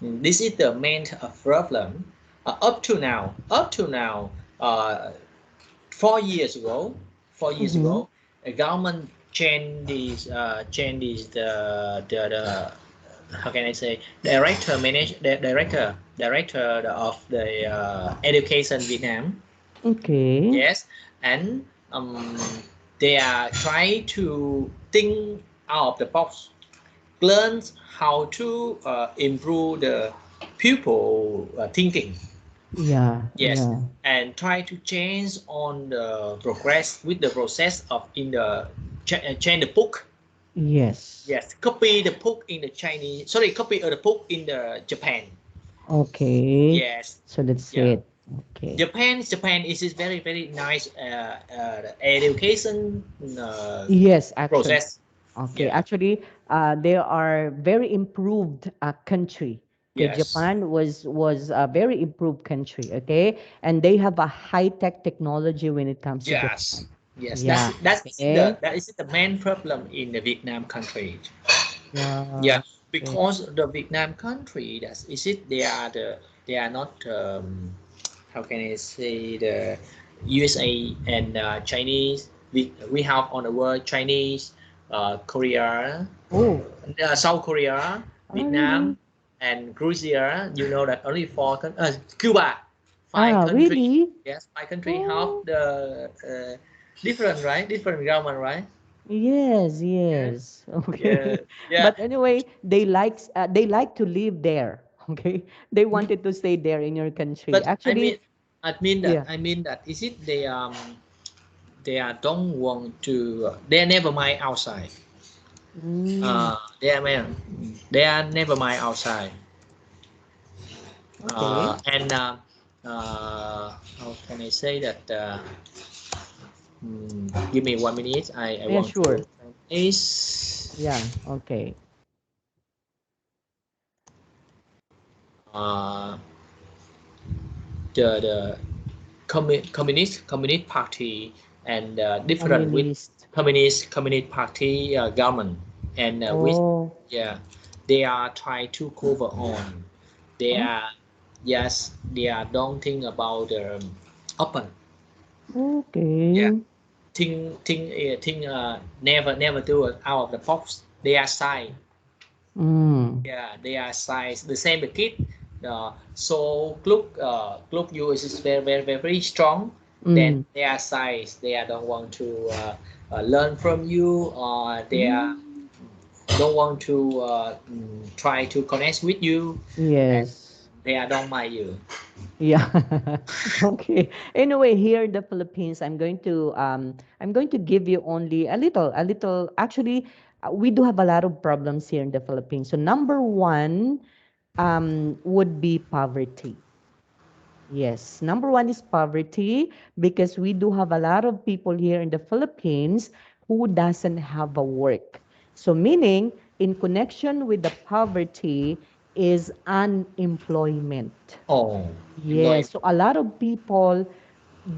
this is the main problem. Up to now, uh, 4 years ago, 4 years Mm-hmm. ago, the government changed the how can I say director of the education Vietnam. Okay. Yes, and they are trying to think out of the box, learn how to improve the pupil thinking. Yeah, Yes, yeah. and try to change on the progress with the process of in the change the book. Yes. Yes, copy the book in the Chinese. Sorry, copy the book in the Japan. Okay. Yes, So that's yeah. it. Okay. Japan is very very nice education Yes, actually. process. Okay. Yeah. Actually, they are very improved country. Okay, Yes. Japan was a very improved country. Okay, and they have a high tech technology when it comes to Yes. Japan. Yes. Yeah. Okay. That is the main problem in the Vietnam country. Yeah. Yeah, Okay. because the Vietnam country that is it they are not how can I say the USA and Chinese. We have on the world Chinese, Korea, Oh, South Korea, ah, Vietnam, really? and Georgia. You know that only Cuba, five Ah, country. really? Yes, five country have Oh. the different right, different government right. Yes, Yeah, yes. yeah, Okay. yeah. But anyway, they like to live there. Okay. They wanted to stay there in your country. But Actually, yeah. I mean that is it they are don't want to they are never mind outside. Mm, They are never mind outside. okay. And how can I say that? Give me 1 minute. I Yeah, want to sure. is Yeah, okay. uh, the communist party and different with Communist. communist party government and with Oh, yeah they are trying to cover on they oh, are yes they are don't think about the open yeah okay. never do it out of the box they are shy Mm, yeah they are size the same the kid so group you is very strong then mm, they are size they are don't want to learn from you or they are mm. don't want to try to connect with you and Yes. they are don't mind you Yeah. Okay. Anyway, here in the Philippines, I'm going to give you only a little. Actually, we do have a lot of problems here in the Philippines. So number one, would be poverty. Yes, number one is poverty because we do have a lot of people here in the Philippines who doesn't have a work. So meaning in connection with the poverty is unemployment. oh employee Yes, so a lot of people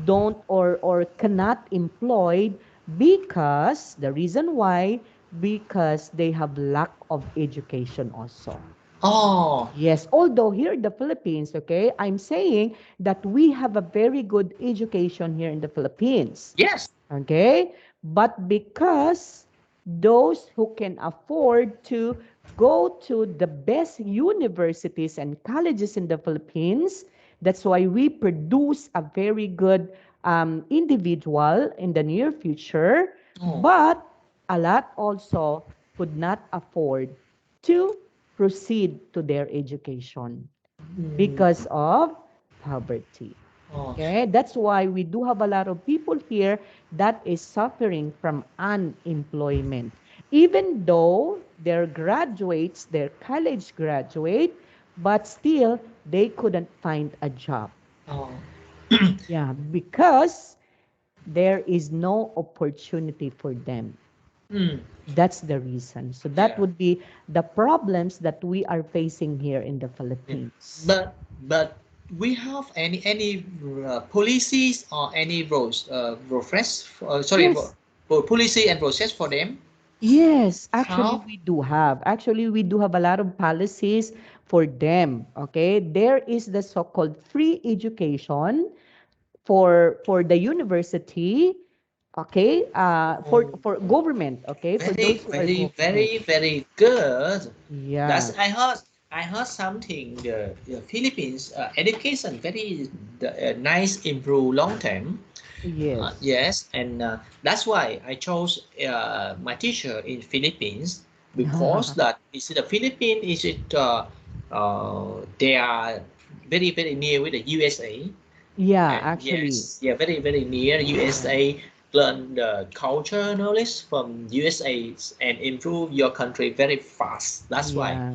don't or cannot employed because the reason why because they have lack of education also. oh Yes, although here in the Philippines, okay, I'm saying that we have a very good education here in the Philippines. yes Okay? But because those who can afford to go to the best universities and colleges in the Philippines, that's why we produce a very good individual in the near future. oh But a lot also could not afford to proceed to their education mm, because of poverty. oh Okay, that's why we do have a lot of people here that is suffering from unemployment. Even though they're graduates, they're college graduate, but still they couldn't find a job. oh Yeah, because there is no opportunity for them. mm, That's the reason. So that yeah would be the problems that we are facing here in the Yeah. Philippines. But we have any policies or any rules process sorry Yes, policy and process for them? yes, actually How? we do have. Actually, we do have a lot of policies for them. Okay, there is the so-called free education for the university. Okay, Oh, for government. Okay, for very those who are government. very good. That's Yeah. I heard something the Philippines education very nice improve long term. Yes. Yes, and that's why I chose my teacher in Philippines because that is the Philippines is it they are very near with the USA Yeah, and actually. yes yeah very near Yeah. USA learn the culture knowledge from USA and improve your country very fast. That's why. Yeah.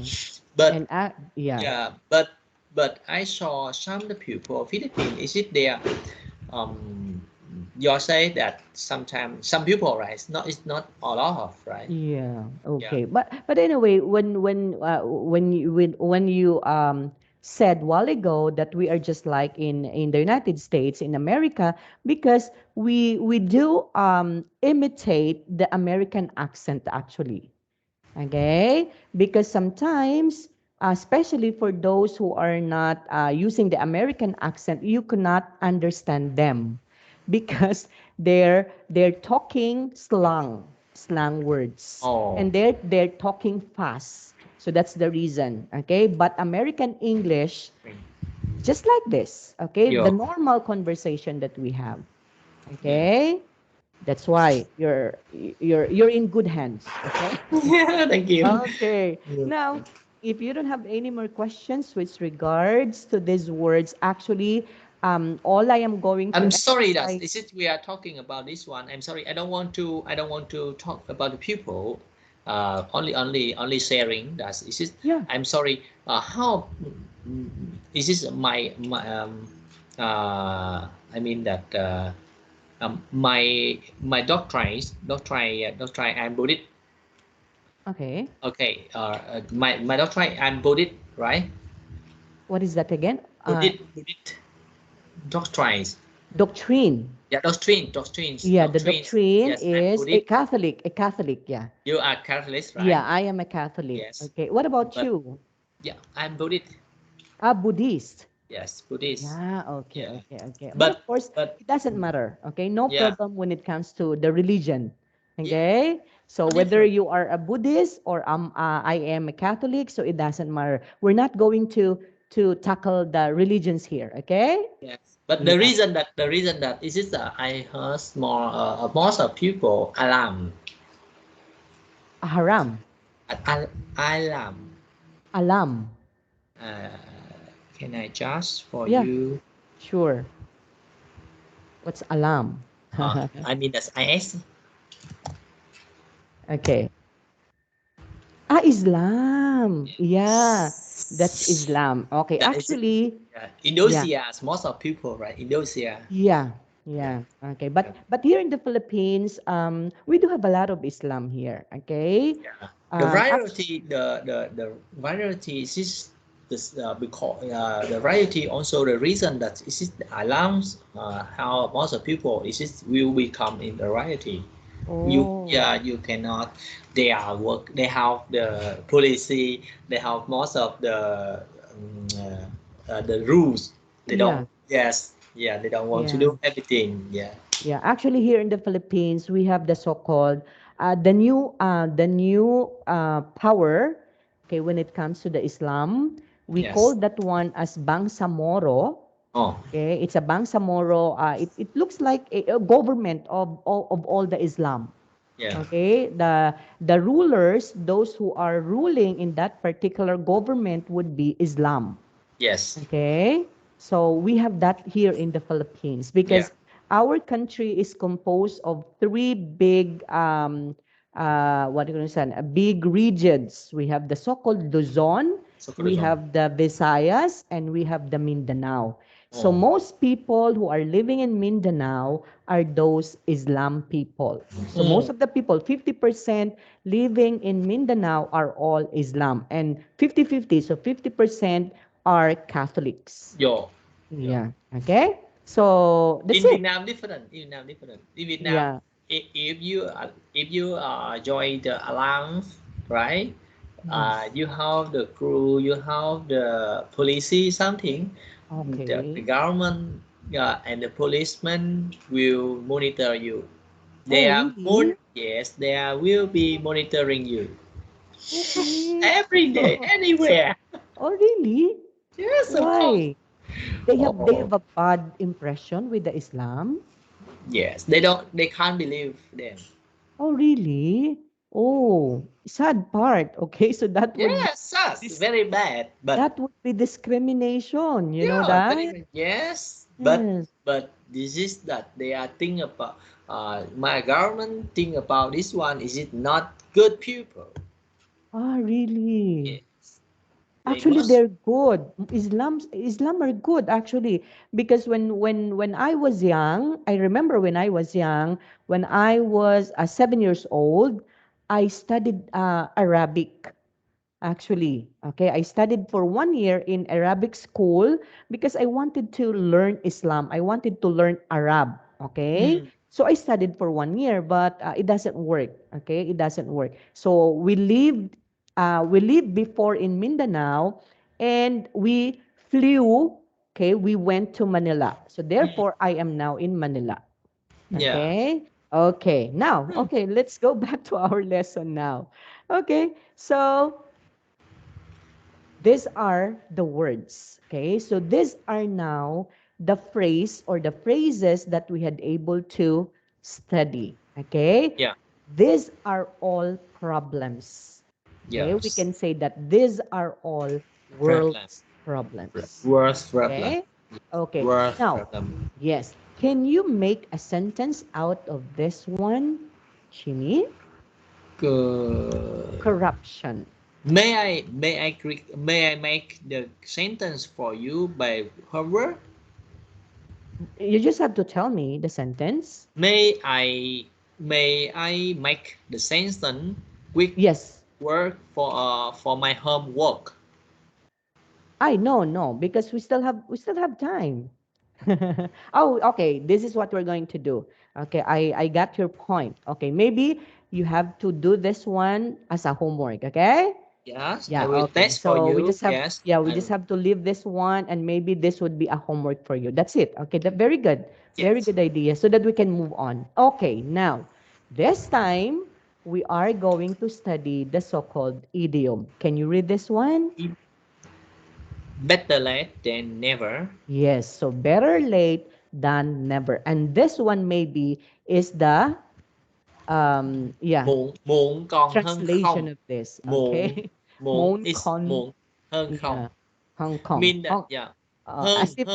But And yeah. yeah, but I saw some of the people Philippines is it there um you say that sometimes some people right it's not a lot of right Yeah. yeah Okay. But anyway, when you said while ago that we are just like in the United States in America because we do imitate the American accent actually. Okay? Because sometimes, especially for those who are not using the American accent, you cannot understand them because they're talking slang words, oh and they're talking fast. So that's the reason. Okay? But American English, just like this, okay, the yeah normal conversation that we have. yeah Okay? That's why you're in good hands. Okay? yeah thank you Okay. Now, if you don't have any more questions with regards to these words, actually, all I am going to I'm sorry that emphasize. is it we are talking about this one. I'm sorry. I don't want to talk about the people. Only sharing that is it. Yeah. I'm sorry. How is this my I mean that my doctrine I'm Buddhist. Okay. Okay. My doctrine I'm Buddhist, right? What is that again? Buddhist doctrines. Doctrine. Yeah, Yeah, the doctrines. doctrine Yes, I'm is Buddhist. a Catholic, yeah. You are Catholic, Yeah, right? I am a Catholic. Yes, Okay. What about but you? yeah, I'm Buddhist. Buddhist. Yes, Buddhist. Yeah, okay, Yeah, okay, okay. But of but course, but it doesn't matter. Okay, no yeah, problem when it comes to the religion. yeah, Okay, so no whether different. you are a Buddhist or I am a Catholic, so it doesn't matter. We're not going to tackle the religions here. Okay? Yes, but Yeah, the reason that is it that I heard more most of people alarm haram, alarm. alam. Uh, can I just for Yeah, you? sure. What's alam? I mean that's IS. Okay. Islam. Yeah, that's Yes. Islam. Okay, Yeah, is it? actually, Yeah. yeah. Indonesia, most of people, right? Indonesia. Yeah, Yeah. yeah. Okay, Yeah. but here in the Philippines, we do have a lot of Islam here. Okay, Yeah. actually, The variety is this because the variety also the reason that is it alarms how most of people is it will become in the variety. You oh, yeah you cannot they are work they have the policy they have most of the rules they yeah, don't yes yeah they don't want to yeah. do everything yeah Yeah, actually, here in the Philippines, we have the so-called the new power. Okay, when it comes to the Islam, we call yes that one as Bangsamoro. oh Okay, it's a Bangsamoro. It looks like a government of all the Islam. yeah Okay, the rulers, those who are ruling in that particular government would be Islam. yes Okay, so we have that here in the Philippines yeah because our country is composed of three big, what do you say, big regions. We have the so-called Luzon, we Socrates have the Visayas, and we have the Mindanao. So oh most people who are living in Mindanao are those Islam people. So most mm. of the people, 50% living in Mindanao are all Islam and 50-50. So 50% are Catholics. yo yo Yeah. Okay. So that's it. In Vietnam different in Vietnam Yeah. if you join the alliance right Yes. you have the crew you have the police something the Okay. government and the policemen will monitor you Oh, they are really? yes they will be monitoring you Okay. every day anywhere Oh, really? yes of course Why? They have oh a bad impression with the Islam? yes they can't believe them Oh, really? Oh, sad part. Okay, so that would be yes that's this very bad but that would be discrimination. You know yeah very that? bad yes Yes. but this is that they are thinking about my government think about this one is it not good people Ah, really? yes they Actually, must they're good. Islam are good actually because when I was young, I remember when I was young, when I was 7 years old, I studied Arabic. Actually, okay, I studied for 1 year in Arabic school because I wanted to learn Islam. I wanted to learn Arab. Okay, mm, so I studied for 1 year, but it doesn't work. Okay, it doesn't work. So we lived before in Mindanao, and we flew. Okay, we went to Manila. So mm, therefore, I am now in Manila. yeah Okay. Okay. Now, okay, let's go back to our lesson now. Okay. So these are the words. Okay. So these are now the phrase or the phrases that we had able to study. Okay. yeah These are all problems. Okay. We yes can say that these are all problem world's problems. worst problem Okay. Okay. worst Now, problem yes. Can you make a sentence out of this one, Chimi? Good. Corruption. May I make the sentence for you by homework? You just have to tell me the sentence. May I may I make the sentence with Yes. work for my homework? I no, because we still have time. Oh, okay. This is what we're going to do. Okay, I got your point. Okay, maybe you have to do this one as a homework. Okay. Yes, I Yeah, will okay. test for So we you. just have Yes, yeah, we I just will. have to leave this one and maybe this would be a homework for you. That's it. Okay, that very good. Very Yes. good idea so that we can move on. Okay, now this time we are going to study the so-called idiom. Can you read this one? Better late than never. Yes, so better late than never. And this one maybe is the yeah, Muộn còn hơn translation không. of this, Muộn okay? muộn Mon is con muộn hơn không. yeah, Hong Kong. Mean that Hong yeah. as Hơn if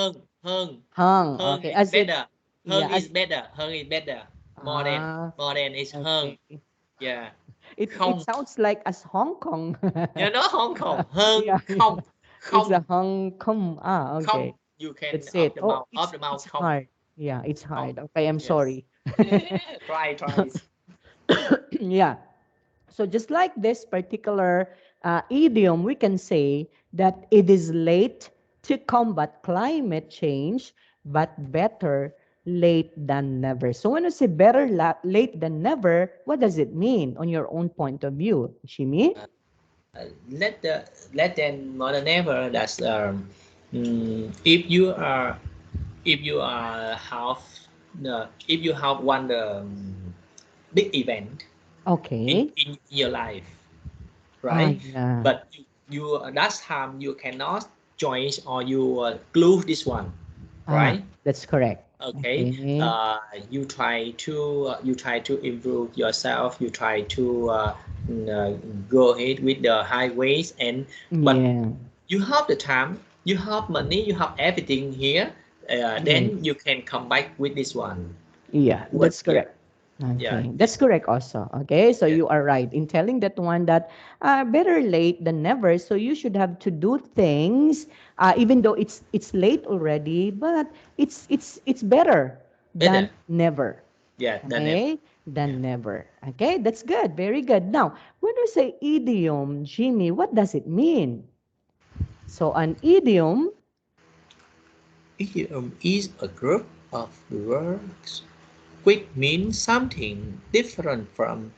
hơn Hong, okay, is as if better. yeah, as Hơn is better. ah More than is hơn. okay. Yeah. It Không. sounds like as Hong Kong. You know Hong Kong. Hơn Yeah, yeah. không. It's a Không. Hong Kong. Ah, Không. okay. You can That's it. Oh, up it's the mouth it's không. hard. Yeah, it's Không. hard. Okay, I'm Yes. sorry. Try. Yeah. So just like this particular idiom, we can say that it is late to combat climate change, but better late than never. So when you say better late than never, what does it mean on your own point of view, Shimi? Let the let them more than ever. That's if you are if you have one big event Okay. in your life, Ah, right? yeah. But you that time you cannot join or you glue this one, Ah, right? that's correct. Okay. Okay. You try to improve yourself. You try to go ahead with the highways and but Yeah. you have the time, you have money, you have everything here. Then Yes. you can come back with this one. Yeah, What? that's Yeah, correct. yeah. Okay, that's This. correct also. Okay, so Yeah, you are right in telling that one that better late than never. So you should have to do things, even though it's late already, but it's better than better. never. Yeah, than ever. Okay, Yeah. than never. Okay, that's good. Very good. Now, when we say idiom, Jimmy, what does it mean? So an idiom, Idiom is a group of words which means something different from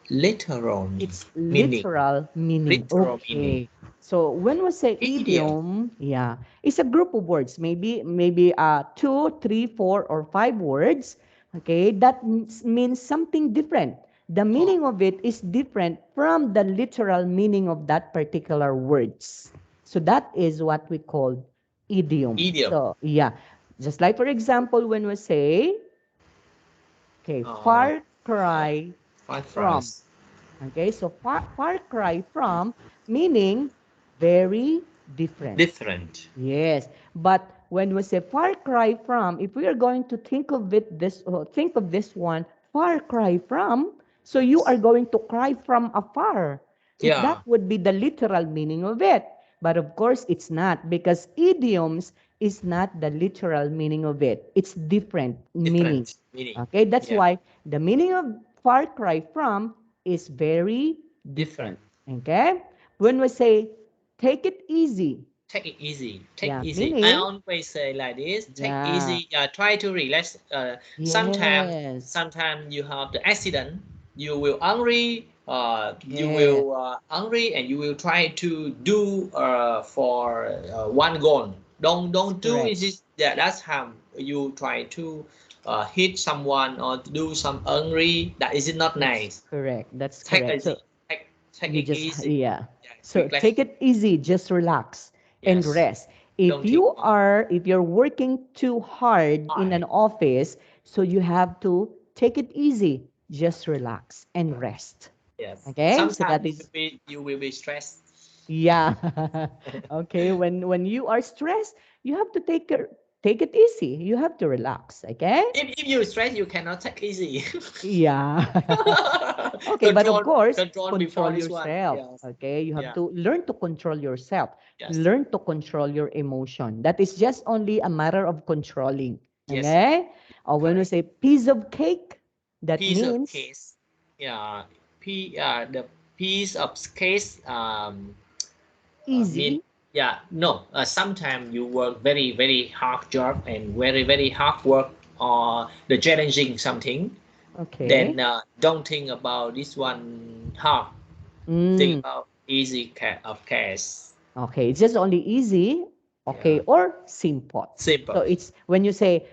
literal it's meaning. literal meaning. Literal meaning. Okay. So when we say Idiom. idiom, yeah, it's a group of words, maybe two, three, four, or five words. Okay, that means something different. The Oh, meaning of it is different from the literal meaning of that particular words. So that is what we call idiom. idiom. So yeah, just like for example, when we say, okay, Uh, far uh, cry five from. fries. Okay, so far cry from meaning very different. Different. Yes, but when we say far cry from, if we are going to think of this one, far cry from, so you are going to cry from afar. If that Yeah, would be the literal meaning of it. But of course, it's not because idioms is not the literal meaning of it. It's different meaning. different meaning. Okay, that's Yeah, why the meaning of far cry from is very different. different. Okay, when we say take it easy, Take it easy. Take yeah, easy. I meaning, always say like this. Take yeah, easy. Try to relax. Sometimes, yes, sometimes you have the accident. You will angry. You yes, will angry, and you will try to do for one goal. that's Don't do correct. this. Yeah, that's how you try to hit someone or do some angry. That is not That's nice. correct. That's Take correct. it So easy. Take you it just, easy. yeah. Yeah, So relax. take it easy, just relax and Yes. rest. If Don't think you are, if you're working too hard in hard. an office, so you have to take it easy, just relax and rest. Yes. Okay, so Sometimes that is, you will be stressed. yeah. Okay, when you are stressed, you have to take it easy. You have to relax. Okay. If you stress, you cannot take easy. Yeah. Okay, but of control course, control before control this one. yourself. Yes. Okay, you have Yeah. to learn to control yourself. Yes. Learn to control your emotion. That is just only a matter of controlling. Yes. Okay? Or when we Correct. say piece of cake, that Piece of means case. Yeah. The piece of case mean easy. yeah, no. Sometimes you work very, very hard job and very, very hard work or the challenging something. Then Okay. don't think about this one hard. Think Mm, about easy of case. okay. It's just only easy, okay, Yeah, or simple. So simple. it's when you say,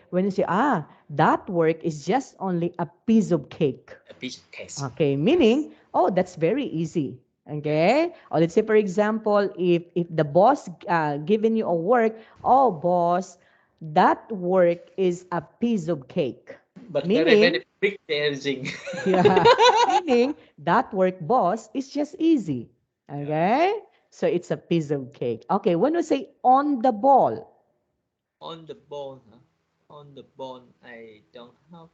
that work is just only a piece of cake. A piece of case. Okay, Yes. meaning, oh, that's very easy. Yes. Okay. Or let's say, for example, if the boss given you a work, oh, boss, that work is a piece of cake. But very, Meaning, very big challenging. yeah, meaning that work, boss, is just easy. Yeah. Okay. So it's a piece of cake. Okay. When we say on the ball, On the bone, huh? On the bone, I don't have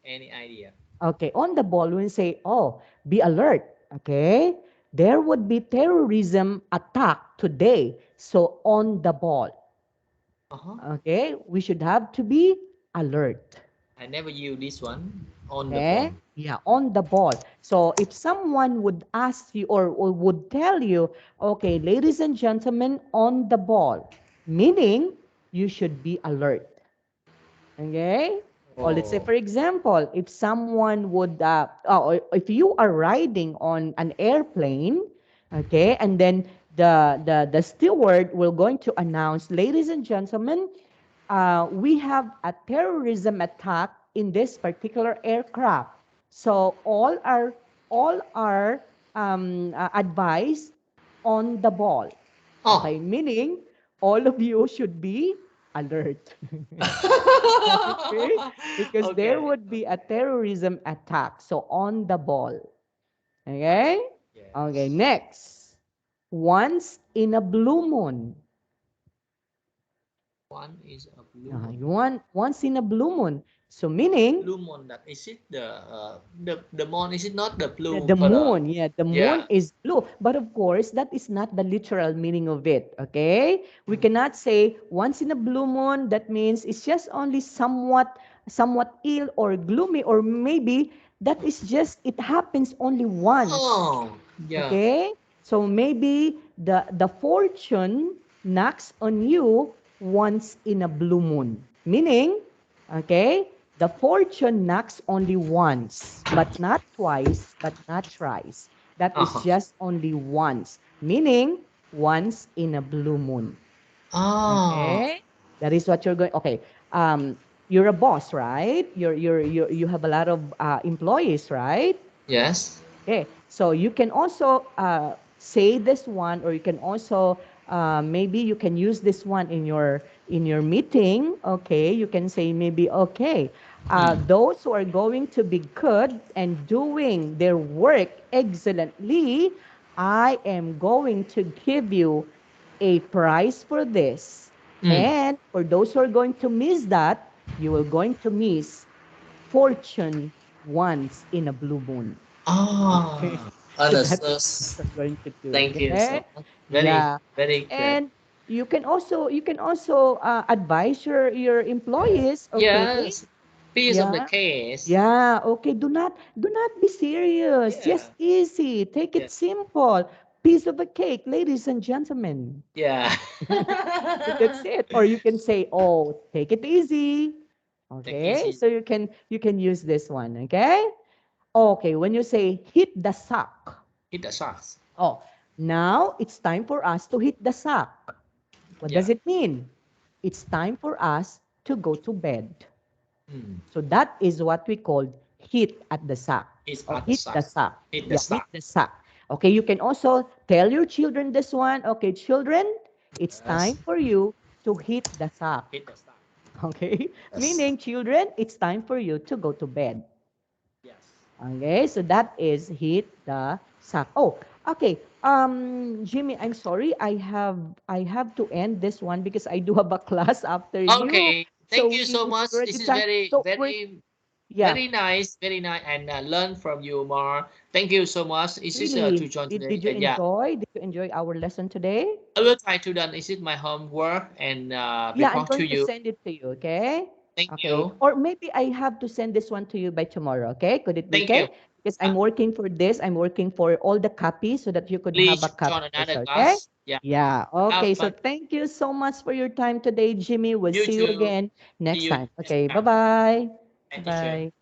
any idea. okay, on the ball, when we say, oh, be alert. Okay. There would be terrorism attack today. So on the ball. Uh-huh. Okay, we should have to be alert. I never use this one. On the Okay, bone. yeah, on the ball. So if someone would ask you or would tell you, okay, ladies and gentlemen, on the ball, meaning you should be alert. Okay, or let's say, Oh. for example, if someone would, or if you are riding on an airplane, okay, and then the steward will going to announce, ladies and gentlemen, we have a terrorism attack in this particular aircraft. So all are advised on the ball. Oh. Okay, meaning all of you should be alert. Okay, because there Okay. would be a terrorism attack. So on the ball. Right. Okay. Okay. Yes. Next, once in a blue moon. One is a blue moon. Once in a blue moon. So meaning Blue moon. That is it. The moon is it not the yeah, blue the color? moon, yeah, the moon Yeah. is blue. But of course, that is not the literal meaning of it. Okay, we Mm. cannot say once in a blue moon. That means it's just only somewhat ill or gloomy, or maybe that is just it happens only once. Oh. Yeah. Okay? So maybe the fortune knocks on you once in a blue moon. Meaning, okay, the fortune knocks only once, but not twice, but not thrice. That Uh is huh. just only once. Meaning, once in a blue moon. Ah. Okay? That is what you're going. Okay. Um, you're a boss, right? You have a lot of employees, right? Yes. Okay, so you can also say this one, or you can also maybe you can use this one in your meeting. Okay, you can say maybe, okay, Mm. those who are going to be good and doing their work excellently, I am going to give you a prize for this. Mm. And for those who are going to miss that, you will going to miss fortune once in a blue moon. Okay. Ah. So that is what Understood. we're going to do. Thank you Okay. so much. Very, Yeah. very good. And you can also advise your employees. Okay. Yes. Piece of the Yeah. case. Yeah. Okay. Do not be serious. Yeah. Just easy. Take Yeah. it simple. Piece of a cake, ladies and gentlemen. Yeah. So that's it. Or you can say, oh, take it easy. Take Okay. easy. So you can use this one. Okay. Okay, when you say hit the sack, Hit the shots. oh, now it's time for us to hit the sack. What Yeah. does it mean? It's time for us to go to bed. Mm. So that is what we call hit at the sack It's or at the hit the shot. sack. Hit the Yeah, hit shot. the sack. Okay, you can also tell your children this one. Okay, children, it's Yes. time for you to hit the sack. Hit the shot. Okay, Yes. meaning children, it's time for you to go to bed. Yes. Okay, so that is hit the sack. Oh, okay. Jimmy, I'm sorry. I have to end this one because I do have a class after you. Okay. So Thank you so it's much. already This is time. very, So we're very, yeah, very nice, and learn from you more. Thank you so much. Is this really. to join Did today? did you Yeah, enjoy? Did you enjoy our lesson today? I will try to done. Is it my homework and Yeah, I'm report to going to you? send it to you, okay? Thank Okay. you. Or maybe I have to send this one to you by tomorrow, okay? Could it be Thank you. okay? Because Uh, I'm working for this. I'm working for all the copies so that you could have a please copy join another also, okay? class. Yeah. Yeah. Have Okay. So fun. thank you so much for your time today, Jimmy. We'll You see you too. again See next you time. next Okay. time. Bye-bye. Bye, teacher. Bye.